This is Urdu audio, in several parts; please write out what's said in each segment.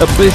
26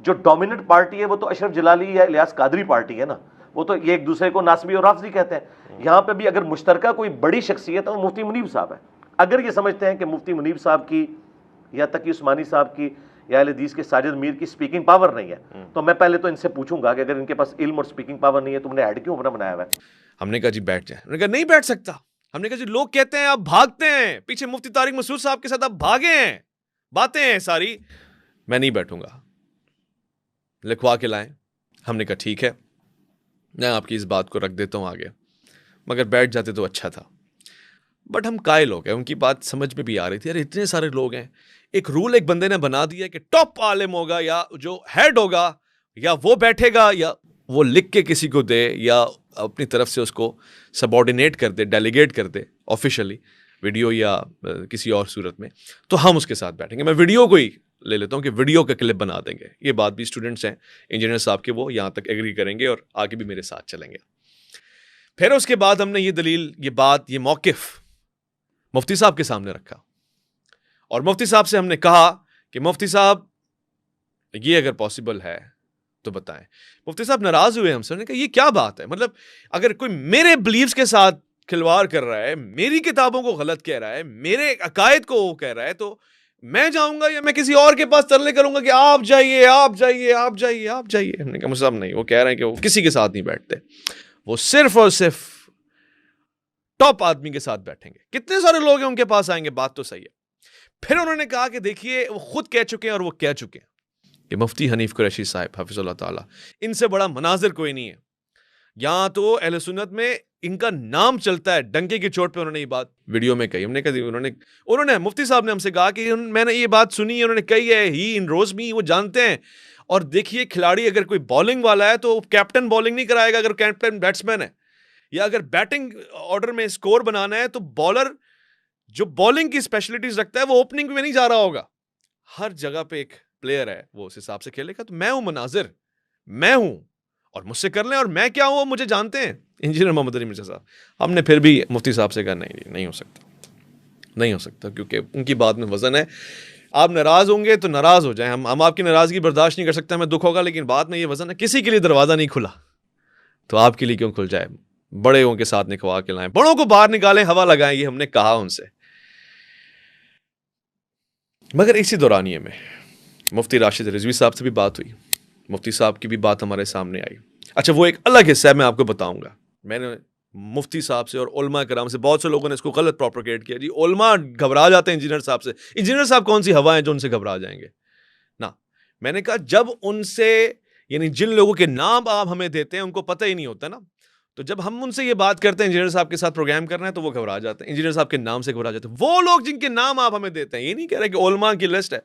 جو ڈومیننٹ پارٹی ہے وہ تو اشرف جلالی یا الیاس قادری پارٹی ہے نا, وہ تو یہ ایک دوسرے کو ناصبی اور رافضی کہتے ہیں. یہاں پہ بھی اگر مشترکہ کوئی بڑی شخصیت ہے وہ مفتی منیب صاحب ہے. اگر یہ سمجھتے ہیں کہ مفتی منیب صاحب کی یا تقی عثمانی صاحب کی یا اہل حدیث کے ساجد میر کی سپیکنگ پاور نہیں ہے, تو میں پہلے تو ان سے پوچھوں گا کہ اگر ان کے پاس علم اور سپیکنگ پاور نہیں ہے تم نے ایڈ کیوں اپنا بنایا ہوا ہے؟ ہم نے کہا جی بیٹھ جائیں. انہوں نے کہا نہیں بیٹھ سکتا. ہم نے کہا جی لوگ کہتے ہیں آپ بھاگتے ہیں پیچھے مفتی طارق مسعود صاحب کے ساتھ, آپ بھاگے ہیں, باتیں ہیں ساری. میں نہیں بیٹھوں گا, لکھوا کے لائیں. ہم نے کہا ٹھیک ہے میں آپ کی اس بات کو رکھ دیتا ہوں آگے, مگر بیٹھ جاتے تو اچھا تھا. بٹ ہم قائل ہو گئے, ان کی بات سمجھ میں بھی آ رہی تھی, ارے اتنے سارے لوگ ہیں, ایک رول ایک بندے نے بنا دیا کہ ٹاپ عالم ہوگا یا جو ہیڈ ہوگا یا وہ بیٹھے گا یا وہ لکھ کے کسی کو دے یا اپنی طرف سے اس کو سبارڈینیٹ کر دے, ڈیلیگیٹ کر دے آفیشلی ویڈیو یا کسی اور صورت میں, تو ہم اس کے ساتھ بیٹھیں گے. میں ویڈیو کو ہی لے لیتا ہوں کہ ویڈیو کا کلپ بنا دیں گے. یہ بات بھی اسٹوڈنٹس ہیں انجینئر صاحب کے, وہ یہاں تک ایگری کریں گے اور آگے بھی میرے ساتھ چلیں گے. پھر اس کے بعد ہم نے یہ دلیل, یہ بات, یہ موقف مفتی صاحب کے سامنے رکھا اور مفتی صاحب سے ہم نے کہا کہ مفتی صاحب یہ اگر پاسبل ہے تو بتائیں. مفتی صاحب ناراض ہوئے ہم سے, نے کہا یہ کیا بات ہے, مطلب اگر کوئی میرے بلیفز کے ساتھ کھلواڑ کر رہا ہے, میری کتابوں کو غلط کہہ رہا ہے, میرے عقائد کو وہ کہہ رہا ہے, تو میں جاؤں گا یا میں کسی اور کے پاس ترلے کروں گا کہ آپ جائیے آپ جائیے آپ جائیے آپ جائیے. ہم نے کہا مفتی صاحب نہیں, وہ کہہ رہے ہیں کہ وہ کسی کے ساتھ نہیں بیٹھتے, وہ صرف اور صرف ٹاپ آدمی کے ساتھ بیٹھیں گے. کتنے سارے لوگ ہیں ان کے پاس آئیں گے, بات تو صحیح ہے. پھر انہوں نے کہا کہ دیکھیے وہ خود کہہ چکے ہیں اور وہ کہہ چکے ہیں کہ مفتی حنیف قریشی صاحب حفظ اللہ تعالیٰ, ان سے بڑا مناظر کوئی نہیں ہے. یہاں تو اہل سنت میں ان کا نام چلتا ہے, ڈنکے کی چوٹ پہ انہوں نے یہ بات ویڈیو میں کہی. ہم نے کہا انہوں نے مفتی صاحب نے ہم سے کہا کہ میں نے یہ بات سنی, انہوں نے کہی ہے, ہی ان روز می, وہ جانتے ہیں. اور دیکھیے کھلاڑی اگر کوئی بالنگ والا ہے تو کیپٹن بالنگ نہیں کرائے گا اگر کیپٹن بیٹسمین ہے, یا اگر بیٹنگ آرڈر میں سکور بنانا ہے تو بالر جو بالنگ کی اسپیشلٹیز رکھتا ہے وہ اوپننگ میں نہیں جا رہا ہوگا. ہر جگہ پہ ایک پلیئر ہے, وہ اس حساب سے کھیلے گا. تو میں ہوں مناظر, میں ہوں, اور مجھ سے کر لیں, اور میں کیا ہوں وہ مجھے جانتے ہیں انجینئر محمد علی مرزا صاحب. ہم نے پھر بھی مفتی صاحب سے کہا نہیں ہو سکتا, نہیں ہو سکتا, کیونکہ ان کی بات میں وزن ہے. آپ ناراض ہوں گے تو ناراض ہو جائیں, ہم آپ کی ناراضگی برداشت نہیں کر سکتے, ہمیں دکھ ہوگا, لیکن بات میں یہ وزن ہے. کسی کے لیے دروازہ نہیں کھلا تو آپ کے لیے کیوں کھل جائے. بڑے ان کے ساتھ نکھوا کے لائیں, بڑوں کو باہر نکالیں, ہوا لگائیں, یہ ہم نے کہا ان سے. مگر اسی دورانیے میں مفتی راشد رضوی صاحب سے بھی بات ہوئی, مفتی صاحب کی بھی بات ہمارے سامنے آئی. اچھا وہ ایک الگ حصہ ہے, میں آپ کو بتاؤں گا. میں نے مفتی صاحب سے اور علماء کرام سے, بہت سے لوگوں نے اس کو غلط پروپیگیٹ کیا, جی علماء گھبرا جاتے ہیں انجینئر صاحب سے. انجینئر صاحب کون سی ہوا ہیں جو ان سے گھبرا جائیں گے؟ نا, میں نے کہا جب ان سے, یعنی جن لوگوں کے نام آپ ہمیں دیتے ہیں ان کو پتہ ہی نہیں ہوتا نا, تو جب ہم ان سے یہ بات کرتے ہیں انجینئر صاحب کے ساتھ پروگرام کرنا ہے تو وہ گھبرا جاتے ہیں, انجینئر صاحب کے نام سے گھبرا جاتے ہیں. وہ لوگ جن کے نام آپ ہمیں دیتے ہیں, یہ نہیں کہہ رہے کہ علماء کی لسٹ ہے,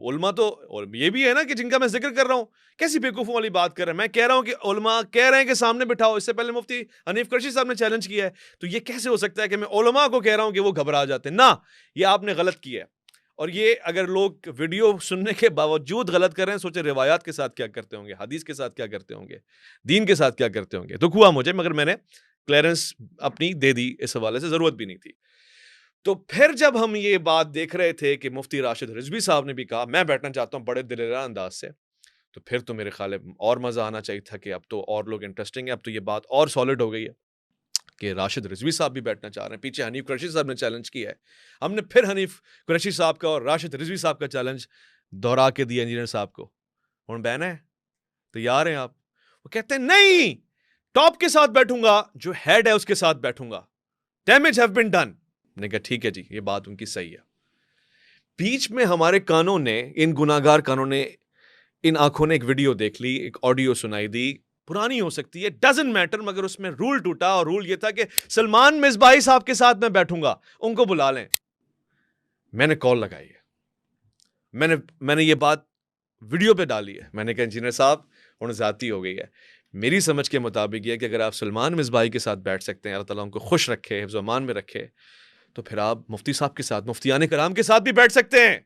علماء تو یہ بھی ہے نا کہ جن کا میں ذکر کر رہا ہوں, کیسی بیوقوفوں والی بات کر رہے ہیں. میں کہہ رہا ہوں کہ علماء کہہ رہے ہیں کہ سامنے بٹھاؤ, اس سے پہلے مفتی حنیف قریشی صاحب نے چیلنج کیا ہے, تو یہ کیسے ہو سکتا ہے کہ میں علماء کو کہہ رہا ہوں کہ وہ گھبرا جاتے ہیں؟ نہ, یہ آپ نے غلط کیا ہے. اور یہ اگر لوگ ویڈیو سننے کے باوجود غلط کر رہے ہیں, سوچے روایات کے ساتھ کیا کرتے ہوں گے, حدیث کے ساتھ کیا کرتے ہوں گے, دین کے ساتھ کیا کرتے ہوں گے. دکھ ہوا مجھے, مگر میں نے کلیئرنس اپنی دے دی, اس حوالے سے ضرورت بھی نہیں تھی. تو پھر جب ہم یہ بات دیکھ رہے تھے کہ مفتی راشد رضوی صاحب نے بھی کہا میں بیٹھنا چاہتا ہوں بڑے دلیرانہ انداز سے, تو پھر تو میرے خیال ہے اور مزہ آنا چاہیے تھا کہ اب تو اور لوگ انٹرسٹنگ ہیں, اب تو یہ بات اور سالڈ ہو گئی ہے کہ راشد رضوی صاحب بھی بیٹھنا چاہ رہے ہیں. پیچھے حنیف قریشی صاحب نے چیلنج کیا ہے, ہم نے پھر حنیف قریشی صاحب کا اور راشد رضوی صاحب کا چیلنج دہرا کے دیا انجینئر صاحب کو. ہوں بہن ہے, تیار ہیں آپ؟ وہ کہتے ہیں نہیں, ٹاپ کے ساتھ بیٹھوں گا, جو ہیڈ ہے اس کے ساتھ بیٹھوں گا. Damage have been done. نے کہا ٹھیک ہے جی, یہ بات ان کی صحیح ہے. بیچ میں ہمارے کانوں نے, ان گناہگار کانوں نے, ان آنکھوں نے ایک ویڈیو دیکھ لی, ایک آڈیو سنائی دی, پرانی ہو سکتی ہے, ڈزنٹ میٹر, مگر اس میں رول ٹوٹا, اور رول یہ تھا کہ سلمان مصباحی صاحب کے ساتھ میں بیٹھوں گا, ان کو بلا لیں. میں نے کال لگائی ہے, میں نے یہ بات ویڈیو پہ ڈالی ہے. میں نے کہا انجینئر صاحب انہیں زیادتی ہو گئی ہے. میری سمجھ کے مطابق یہ کہ اگر آپ سلمان مصباحی کے ساتھ بیٹھ سکتے ہیں, اللہ تعالیٰ ان کو خوش رکھے, حفظ و امان میں رکھے, تو پھر آپ مفتی صاحب کے ساتھ, مفتیان کرام کے ساتھ بھی بیٹھ سکتے ہیں,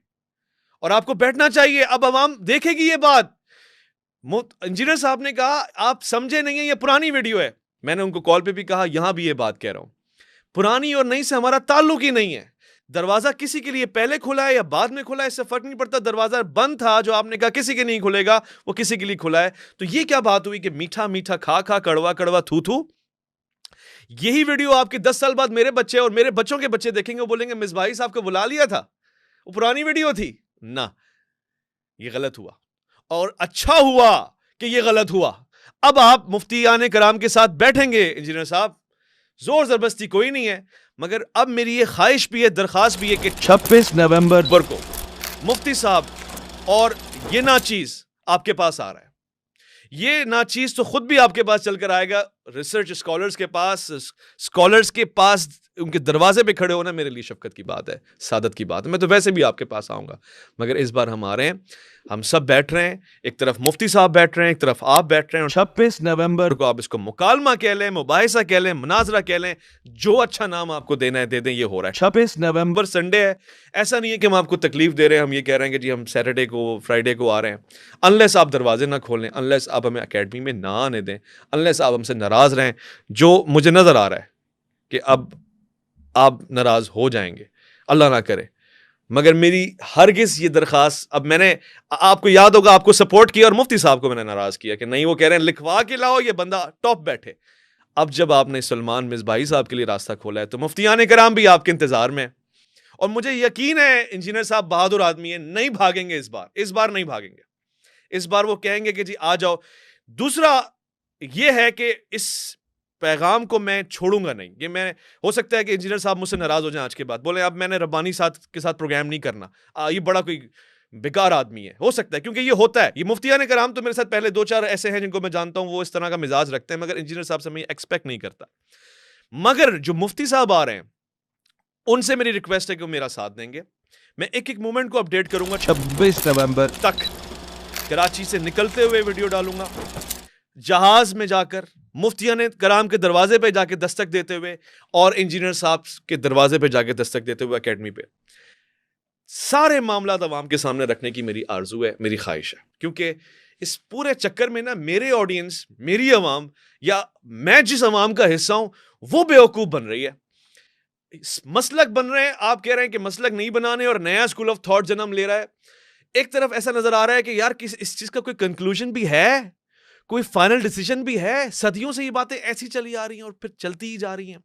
اور آپ کو بیٹھنا چاہیے. اب عوام دیکھے گی یہ بات. انجینئر صاحب نے کہا آپ سمجھے نہیں ہیں, یہ پرانی ویڈیو ہے. میں نے ان کو کال پہ بھی کہا, یہاں بھی یہ بات کہہ رہا ہوں, پرانی اور نئی سے ہمارا تعلق ہی نہیں ہے. دروازہ کسی کے لیے پہلے کھلا ہے یا بعد میں کھلا ہے اس سے فرق نہیں پڑتا. دروازہ بند تھا جو آپ نے کہا کسی کے نہیں کھلے گا, وہ کسی کے لیے کھلا ہے. تو یہ کیا بات ہوئی کہ میٹھا میٹھا کھا کھا کڑوا کڑوا تھو تھو. یہی ویڈیو آپ کے 10 سال بعد میرے بچے اور میرے بچوں کے بچے دیکھیں گے, وہ بولیں گے مصباحی صاحب کو بلا لیا تھا, وہ پرانی ویڈیو تھی. نہ, یہ غلط ہوا, اور اچھا ہوا کہ یہ غلط ہوا. اب آپ مفتیان کرام کے ساتھ بیٹھیں گے انجینئر صاحب, زور زبردستی کوئی نہیں ہے, مگر اب میری یہ خواہش بھی ہے, درخواست بھی ہے کہ 26 نومبر کو مفتی صاحب اور یہ ناچیز آپ کے پاس آ رہا ہے. یہ ناچیز تو خود بھی آپ کے پاس چل کر آئے گا, ریسرچ اسکالرز کے پاس ان کے دروازے پہ کھڑے ہونا میرے لیے شفقت کی بات ہے, سعادت کی بات ہے. میں تو ویسے بھی آپ کے پاس آؤں گا, مگر اس بار ہم آ رہے ہیں, ہم سب بیٹھ رہے ہیں, ایک طرف مفتی صاحب بیٹھ رہے ہیں, ایک طرف آپ بیٹھ رہے ہیں. 26 نومبر کو آپ اس کو مکالمہ کہہ لیں, مباحثہ کہہ لیں, مناظرہ کہہ لیں, جو اچھا نام آپ کو دینا ہے دے دیں. یہ ہو رہا ہے 26 نومبر سنڈے ہے, ایسا نہیں ہے کہ ہم آپ کو تکلیف دے رہے ہیں, ہم یہ کہہ رہے ہیں کہ جی ہم سیٹرڈے کو فرائیڈے کو آ رہے ہیں. انلیس آپ دروازے نہ کھولیں, انلیس آپ ہمیں اکیڈمی میں نہ آنے دیں, انلیس آپ ہم سے ناراض رہیں, جو مجھے نظر آ رہا ہے کہ اب آپ ناراض ہو جائیں گے, اللہ نہ کرے. مگر میری ہرگز یہ درخواست, اب میں نے آپ کو یاد ہوگا آپ کو سپورٹ کیا اور مفتی صاحب کو میں نے ناراض کیا کہ نہیں, وہ کہہ رہے ہیں لکھوا کے لاؤ, یہ بندہ ٹاپ بیٹھے. اب جب آپ نے سلمان مصباحی صاحب کے لیے راستہ کھولا ہے تو مفتیان کرام بھی آپ کے انتظار میں, اور مجھے یقین ہے انجینئر صاحب بہادر آدمی ہیں, نہیں بھاگیں گے اس بار نہیں بھاگیں گے. اس بار وہ کہیں گے کہ جی آ جاؤ. دوسرا یہ ہے کہ اس پیغام کو میں چھوڑوں گا نہیں. یہ میں, ہو سکتا ہے کہ انجینئر صاحب مجھ سے ناراض ہو جائیں آج کے بعد, بولیں اب میں نے ربانی کے ساتھ پروگرام نہیں کرنا, یہ بڑا کوئی بیکار آدمی ہے. ہو سکتا ہے, کیونکہ یہ ہوتا ہے. یہ مفتیان کرام تو میرے ساتھ پہلے 2-4 ایسے ہیں جن کو میں جانتا ہوں, وہ اس طرح کا مزاج رکھتے ہیں, مگر انجینئر صاحب سے میں ایکسپیکٹ نہیں کرتا. مگر جو مفتی صاحب آ رہے ہیں ان سے میری ریکویسٹ ہے کہ وہ میرا ساتھ دیں گے. میں ایک ایک مومنٹ کو اپڈیٹ کروں گا. 26 نومبر تک کراچی سے نکلتے ہوئے ویڈیو ڈالوں گا, جہاز میں جا کر مفتیان کرام کے دروازے پہ جا کے دستک دیتے ہوئے, اور انجینئر صاحب کے دروازے پہ جا کے دستک دیتے ہوئے اکیڈمی پہ. سارے معاملات عوام کے سامنے رکھنے کی میری آرزو ہے, میری خواہش ہے, کیونکہ اس پورے چکر میں نا میرے آڈینس, میری عوام, یا میں جس عوام کا حصہ ہوں وہ بیوقوف بن رہی ہے, مسلک بن رہے ہیں. آپ کہہ رہے ہیں کہ مسلک نہیں بنانے اور نیا اسکول آف تھاٹ جنم لے رہا ہے. ایک طرف ایسا نظر آ رہا ہے کہ یار اس چیز کا کوئی کنکلوژن بھی ہے, کوئی فائنل ڈیسیجن بھی ہے. صدیوں سے یہ باتیں ایسی چلی آ رہی ہیں اور پھر چلتی ہی جا رہی ہیں.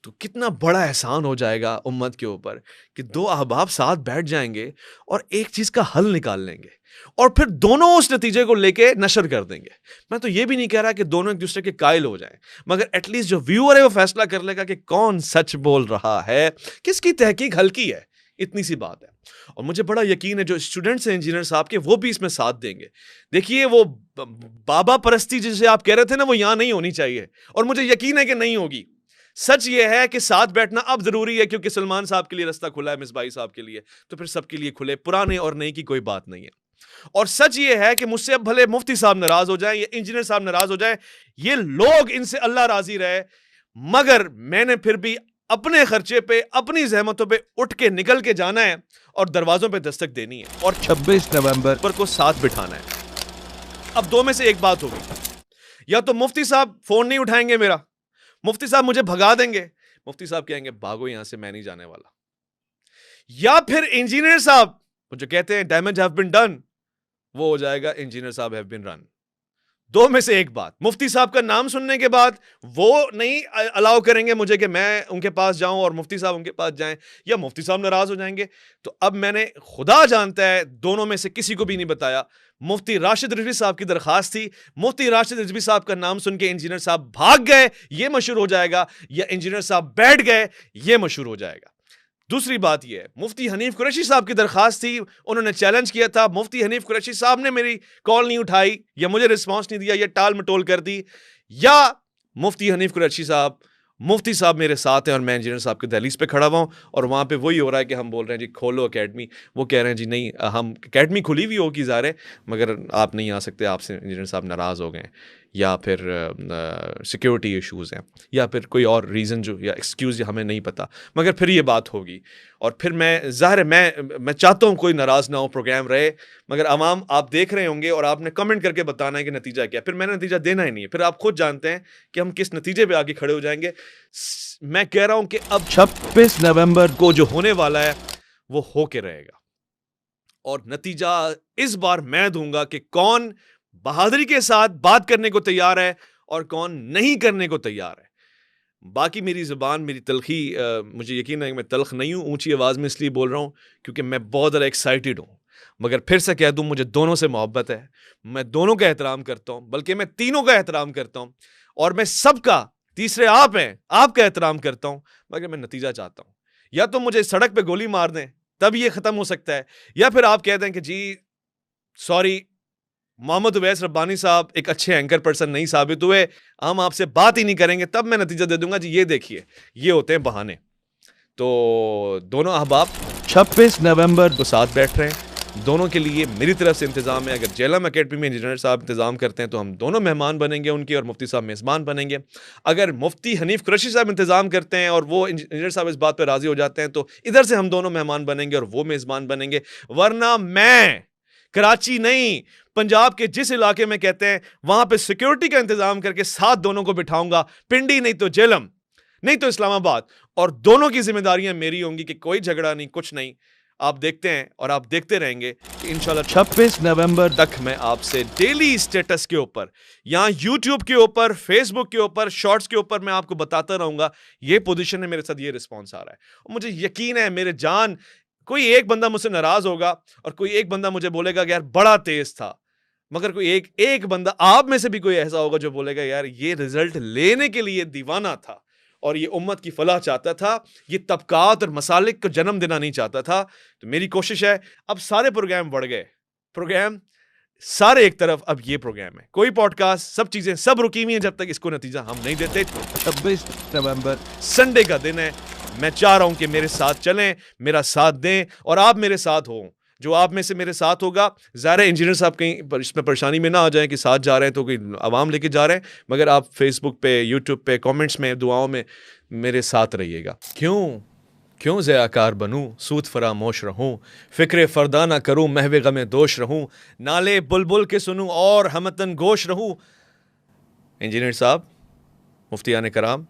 تو کتنا بڑا احسان ہو جائے گا امت کے اوپر کہ 2 احباب ساتھ بیٹھ جائیں گے اور ایک چیز کا حل نکال لیں گے, اور پھر دونوں اس نتیجے کو لے کے نشر کر دیں گے. میں تو یہ بھی نہیں کہہ رہا کہ دونوں ایک دوسرے کے قائل ہو جائیں, مگر ایٹ لیسٹ جو ویور ہے وہ فیصلہ کر لے گا کہ کون سچ بول رہا ہے, کس کی تحقیق ہلکی ہے. اتنی سی بات ہے. اور مجھے بڑا یقین ہے جو اسٹوڈنٹس ہیں انجینئر صاحب کے, وہ بھی اس میں ساتھ دیں گے. دیکھیے وہ بابا پرستی جسے آپ کہہ رہے تھے نا, وہ یہاں نہیں ہونی چاہیے, اور مجھے یقین ہے کہ نہیں ہوگی. سچ یہ ہے کہ ساتھ بیٹھنا اب ضروری ہے, کیونکہ سلمان صاحب کے لیے راستہ کھلا ہے, مصباحی صاحب کے لیے, تو پھر سب کے لیے کھلے. پرانے اور نئے کی کوئی بات نہیں ہے. اور سچ یہ ہے کہ مجھ سے اب بھلے مفتی صاحب ناراض ہو جائیں یا انجینئر صاحب ناراض ہو جائیں, یہ لوگ ان سے اللہ راضی رہے, مگر میں نے پھر بھی اپنے خرچے پہ, اپنی زحمتوں پہ اٹھ کے نکل کے جانا ہے اور دروازوں پہ دستک دینی ہے, اور 26 نومبر پر کو ساتھ بٹھانا ہے. اب 2 میں سے ایک بات ہوگی, یا تو مفتی صاحب فون نہیں اٹھائیں گے میرا, مفتی صاحب مجھے بھگا دیں گے, مفتی صاحب کہیں گے بھاگو یہاں سے, میں نہیں جانے والا. یا پھر انجینئر صاحب جو کہتے ہیں ڈیمیج ہیو بین ڈن, وہ ہو جائے گا انجینئر صاحب ہیو بین رن. 2 میں سے ایک بات. مفتی صاحب کا نام سننے کے بعد وہ نہیں الاؤ کریں گے مجھے کہ میں ان کے پاس جاؤں اور مفتی صاحب ان کے پاس جائیں, یا مفتی صاحب ناراض ہو جائیں گے. تو اب میں نے, خدا جانتا ہے, دونوں میں سے کسی کو بھی نہیں بتایا. مفتی راشد رضوی صاحب کی درخواست تھی, مفتی راشد رضوی صاحب کا نام سن کے انجینئر صاحب بھاگ گئے, یہ مشہور ہو جائے گا, یا انجینئر صاحب بیٹھ گئے, یہ مشہور ہو جائے گا. دوسری بات یہ ہے, مفتی حنیف قریشی صاحب کی درخواست تھی, انہوں نے چیلنج کیا تھا, مفتی حنیف قریشی صاحب نے میری کال نہیں اٹھائی یا مجھے رسپانس نہیں دیا, یا ٹال مٹول کر دی. یا مفتی حنیف قریشی صاحب, مفتی صاحب میرے ساتھ ہیں اور میں انجینئر صاحب کے دہلیز پہ کھڑا ہوا ہوں, اور وہاں پہ وہی ہو رہا ہے کہ ہم بول رہے ہیں جی کھولو اکیڈمی, وہ کہہ رہے ہیں جی نہیں, ہم اکیڈمی کھلی ہوئی ہوگی ظاہر ہے, مگر آپ نہیں آ سکتے, آپ سے انجینئر صاحب ناراض ہو گئے ہیں. یا پھر سیکیورٹی ایشوز ہیں یا پھر کوئی اور ریزن جو یا ایکسکیوز ہمیں نہیں پتہ, مگر پھر یہ بات ہوگی. اور پھر میں ظاہر ہے میں چاہتا ہوں کوئی ناراض نہ ہو, پروگرام رہے, مگر عوام آپ دیکھ رہے ہوں گے اور آپ نے کمنٹ کر کے بتانا ہے کہ نتیجہ کیا. پھر میں نے نتیجہ دینا ہی نہیں ہے, پھر آپ خود جانتے ہیں کہ ہم کس نتیجے پہ آگے کھڑے ہو جائیں گے. میں کہہ رہا ہوں کہ اب 26 نومبر کو جو ہونے والا ہے وہ ہو کے رہے گا, اور نتیجہ اس بار میں دوں گا کہ کون بہادری کے ساتھ بات کرنے کو تیار ہے اور کون نہیں کرنے کو تیار ہے. باقی میری زبان, میری تلخی, مجھے یقین ہے کہ میں تلخ نہیں ہوں, اونچی آواز میں اس لیے بول رہا ہوں کیونکہ میں بہت زیادہ ایکسائٹیڈ ہوں. مگر پھر سے کہہ دوں, مجھے دونوں سے محبت ہے, میں دونوں کا احترام کرتا ہوں, بلکہ میں تینوں کا احترام کرتا ہوں, اور میں سب کا, تیسرے آپ ہیں, آپ کا احترام کرتا ہوں. مگر میں نتیجہ چاہتا ہوں. یا تو مجھے سڑک پہ گولی مار دیں تب یہ ختم ہو سکتا ہے, یا پھر آپ کہہ دیں کہ جی سوری محمد اویس ربانی صاحب ایک اچھے اینکر پرسن نہیں ثابت ہوئے, ہم آپ سے بات ہی نہیں کریں گے, تب میں نتیجہ دے دوں گا جی یہ دیکھیے یہ ہوتے ہیں بہانے. تو دونوں احباب 26 نومبر تو ساتھ بیٹھ رہے ہیں, دونوں کے لیے میری طرف سے انتظام ہے. اگر جیلم اکیڈمی میں انجینئر صاحب انتظام کرتے ہیں تو ہم دونوں مہمان بنیں گے ان کے, اور مفتی صاحب میزبان بنیں گے. اگر مفتی حنیف قریشی صاحب انتظام کرتے ہیں اور وہ انجینئر صاحب اس بات پہ راضی ہو جاتے ہیں تو ادھر سے ہم دونوں مہمان بنیں گے اور وہ میزبان بنیں گے. ورنہ میں کراچی نہیں, پنجاب کے جس علاقے میں کہتے ہیں وہاں پہ سیکیورٹی کا انتظام کر کے ساتھ دونوں کو بٹھاؤں گا, پنڈی نہیں تو جیلم نہیں تو اسلام آباد, اور دونوں کی ذمہ داریاں میری ہوں گی کہ کوئی جھگڑا نہیں, کچھ نہیں. آپ دیکھتے ہیں اور آپ دیکھتے رہیں گے کہ انشاءاللہ 26 نومبر تک میں آپ سے ڈیلی سٹیٹس کے اوپر, یہاں یوٹیوب کے اوپر, فیس بک کے اوپر, شارٹس کے اوپر میں آپ کو بتاتا رہوں گا یہ پوزیشن ہے, میرے ساتھ یہ رسپانس آ رہا ہے. اور مجھے یقین ہے میرے جان, کوئی ایک بندہ مجھ سے ناراض ہوگا اور کوئی ایک بندہ مجھے بولے گا کہ یار بڑا تیز تھا, مگر کوئی ایک بندہ آپ میں سے بھی کوئی ایسا ہوگا جو بولے گا یار یہ رزلٹ لینے کے لیے دیوانہ تھا اور یہ امت کی فلاح چاہتا تھا, یہ طبقات اور مسالک کو جنم دینا نہیں چاہتا تھا. تو میری کوشش ہے, اب سارے پروگرام بڑھ گئے, پروگرام سارے ایک طرف, اب یہ پروگرام ہے, کوئی پوڈ کاسٹ, سب چیزیں سب رکی ہوئی ہیں جب تک اس کو نتیجہ ہم نہیں دیتے. 26 نومبر سنڈے کا دن ہے, میں چاہ رہا ہوں کہ میرے ساتھ چلیں, میرا ساتھ دیں, اور آپ میرے ساتھ ہوں. جو آپ میں سے میرے ساتھ ہوگا, ظاہر ہے انجینئر صاحب کہیں اس میں پریشانی میں نہ آ جائیں کہ ساتھ جا رہے ہیں تو کوئی عوام لے کے جا رہے ہیں, مگر آپ فیس بک پہ, یوٹیوب پہ, کامنٹس میں, دعاؤں میں میرے ساتھ رہیے گا. کیوں ضیاءکار بنوں, سود فراموش رہوں, فکر فردہ نہ کروں, محو غم دوش رہوں, نالے بلبل کے سنوں اور ہمتن گوش رہوں. انجینئر صاحب, مفتیان کرام,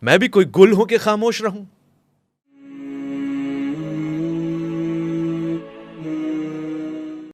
میں بھی کوئی گل ہوں کہ خاموش رہوں؟